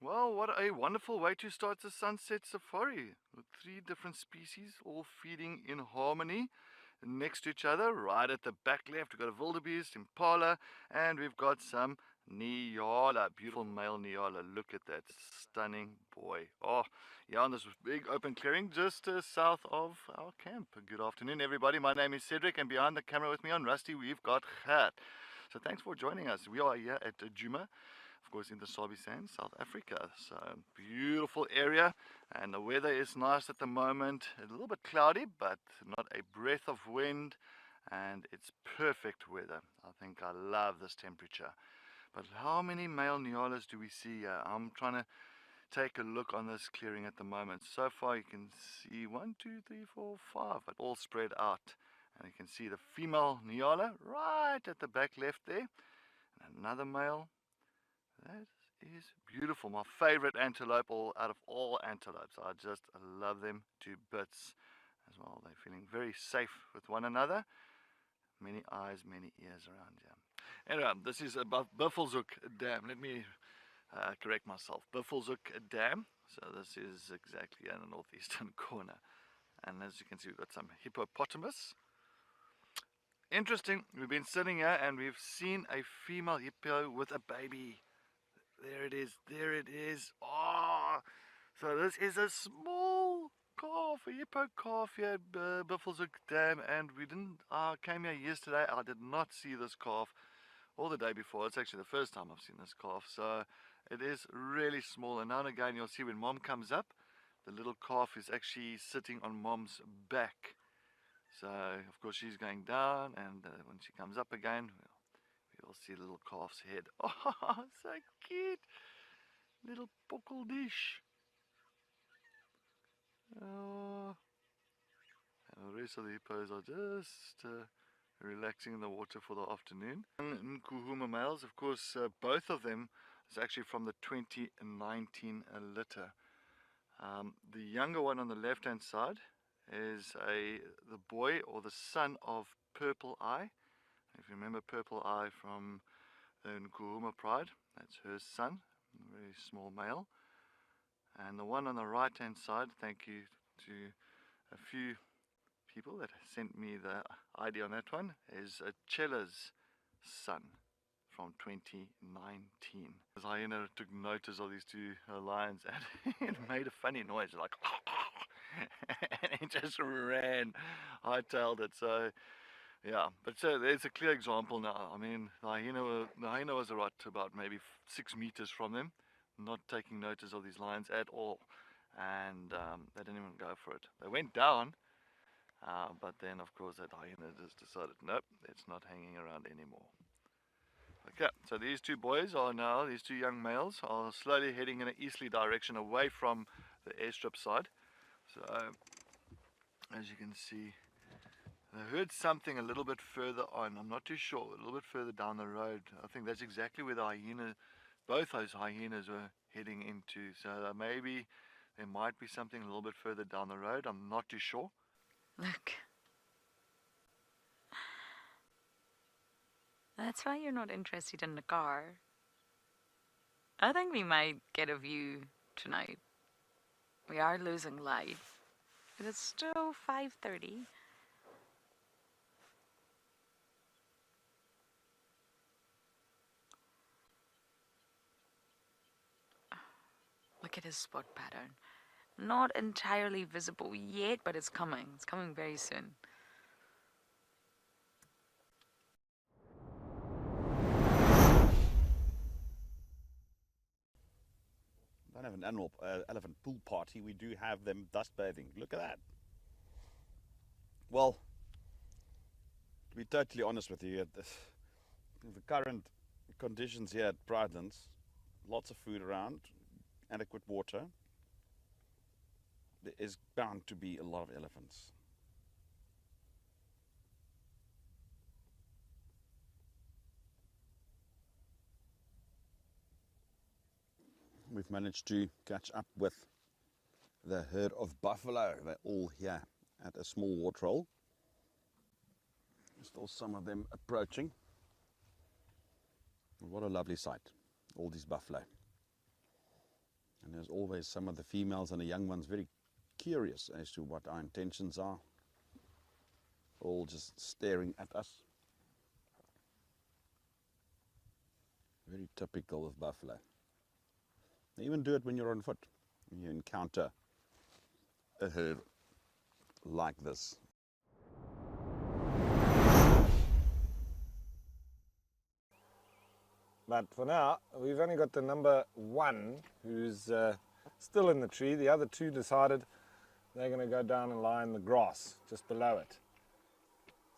Well, what a wonderful way to start the sunset safari with 3 different species all feeding in harmony next to each other. Right at the back left, we've got a wildebeest, impala, and we've got some Nyala, beautiful male Nyala. Look at that stunning boy. Oh, yeah, on this big open clearing just south of our camp. Good afternoon, everybody. My name is Cedric, and behind the camera with me on Rusty, we've got Gert. So thanks for joining us. We are here at Djuma, of course, in the Sabi Sands, South Africa. So beautiful area, and the weather is nice at the moment. A little bit cloudy, but not a breath of wind, and it's perfect weather. I think I love this temperature. But how many male Nyalas do we see here? I'm trying to take a look on this clearing at the moment. So far you can see 1, 2, 3, 4, 5, but all spread out. And you can see the female Nyala right at the back left there. And another male. That is beautiful. My favorite antelope out of all antelopes. I just love them to bits as well. They're feeling very safe with one another. Many eyes, many ears around here. Anyway, this is above Buffelshoek Dam. Let me correct myself. Buffelshoek Dam. So this is exactly in the northeastern corner. And as you can see, we've got some hippopotamus. Interesting, we've been sitting here and we've seen a female hippo with a baby. There it is, there it is. Oh, so this is a small calf, a hippo calf here at Buffelshoek Dam, and I came here yesterday. I did not see this calf or the day before. It's actually the first time I've seen this calf, so it is really small. And now and again you'll see when mom comes up, the little calf is actually sitting on mom's back. So of course she's going down, and when she comes up again, you'll see the little calf's head. Oh, so cute. Little buckle dish. Oh. And the rest of the hippos are just relaxing in the water for the afternoon. And Nkuhuma males, of course, both of them is actually from the 2019 litter. The younger one on the left hand side is the boy or the son of Purple Eye. If you remember Purple Eye from the Nkuhuma Pride, that's her son, a very small male. And the one on the right hand side, thank you to a few people that sent me the ID on that one, is a Chella's son from 2019. As hyena took notice of these two lions and it made a funny noise like and it just ran, hightailed it. So yeah, but so there's a clear example now. I mean, the hyena was about maybe 6 meters from them, not taking notice of these lions at all, and they didn't even go for it. They went down, but then of course that hyena just decided, nope, it's not hanging around anymore. Okay, so these two boys are now, these two young males are slowly heading in an easterly direction away from the airstrip side. So as you can see, I heard something a little bit further on. I'm not too sure. A little bit further down the road. I think that's exactly where the hyena, both those hyenas were heading into. So maybe there might be something a little bit further down the road. I'm not too sure. Look. That's why you're not interested in the car. I think we might get a view tonight. We are losing light, but it's still 5:30. Look at his spot pattern. Not entirely visible yet, but it's coming. It's coming very soon. We don't have an annual elephant pool party. We do have them dust bathing. Look at that. Well, to be totally honest with you, the current conditions here at Pridelands, lots of food around, adequate water, there is bound to be a lot of elephants. We've managed to catch up with the herd of buffalo. They're all here at a small waterhole. Still some of them approaching. What a lovely sight, all these buffalo. And there's always some of the females and the young ones very curious as to what our intentions are, all just staring at us. Very typical of buffalo. They even do it when you're on foot, when you encounter a herd like this. But for now, we've only got the number 1 who's still in the tree. The other 2 decided they're going to go down and lie in the grass just below it.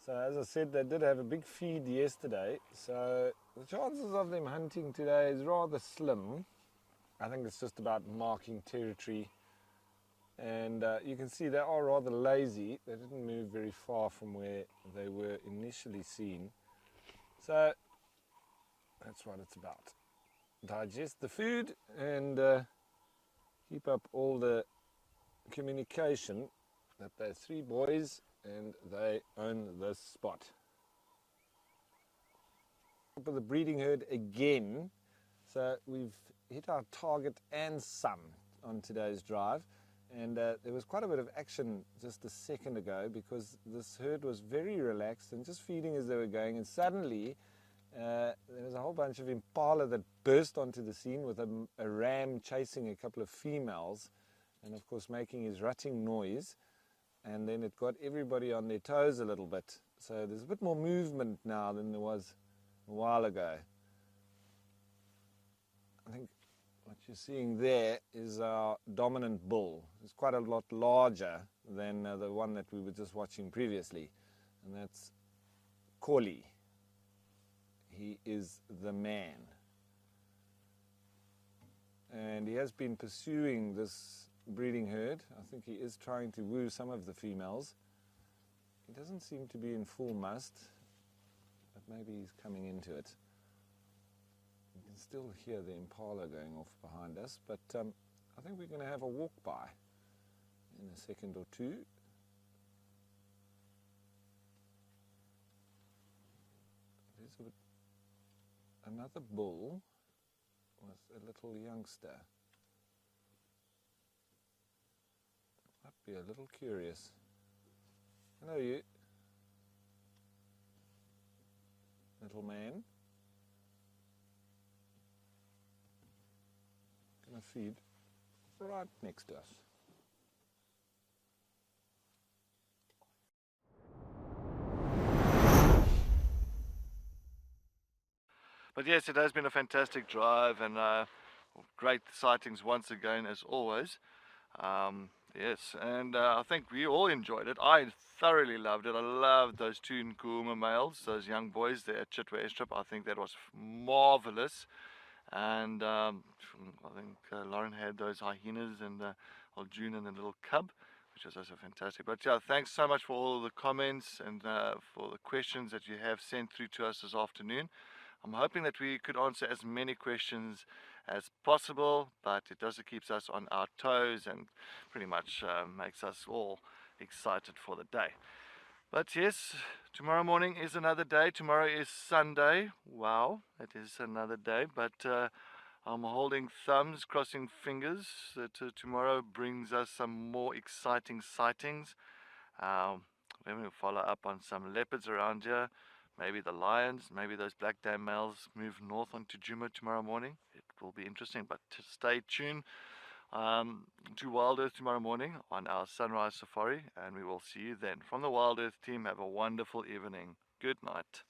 So as I said, they did have a big feed yesterday, so the chances of them hunting today is rather slim. I think it's just about marking territory, and you can see they are rather lazy. They didn't move very far from where they were initially seen. So that's what it's about. Digest the food and keep up all the communication that they're 3 boys and they own this spot. For the breeding herd again, so we've hit our target and some on today's drive, and there was quite a bit of action just a second ago because this herd was very relaxed and just feeding as they were going, and suddenly there was a whole bunch of impala that burst onto the scene with a ram chasing a couple of females and of course making his rutting noise, and then it got everybody on their toes a little bit. So there's a bit more movement now than there was a while ago. I think what you're seeing there is our dominant bull. It's quite a lot larger than the one that we were just watching previously, and that's Collie. He is the man, and he has been pursuing this breeding herd. I think he is trying to woo some of the females. He doesn't seem to be in full must, but maybe he's coming into it. You can still hear the impala going off behind us, but I think we're going to have a walk by in a second or two. There's another bull with a little youngster. Might be a little curious. Hello, you. Little man. Gonna feed right next to us. But yes, it has been a fantastic drive and great sightings once again, as always. Yes, and I think we all enjoyed it. I thoroughly loved it. I loved those 2 Nkuhuma males, those young boys there at Chitwa Airstrip. I think that was marvelous. And I think Lauren had those hyenas and old June and the little cub, which was also fantastic. But yeah, thanks so much for all the comments and for the questions that you have sent through to us this afternoon. I'm hoping that we could answer as many questions as possible, but it also keeps us on our toes and pretty much makes us all excited for the day. But yes, tomorrow morning is another day. Tomorrow is Sunday. Wow, it is another day, but I'm holding thumbs, crossing fingers that tomorrow brings us some more exciting sightings. Then we'll follow up on some leopards around here. Maybe the lions, maybe those black dam males move north onto Djuma tomorrow morning. It will be interesting, but stay tuned to Wild Earth tomorrow morning on our sunrise safari, and we will see you then. From the Wild Earth team, have a wonderful evening. Good night.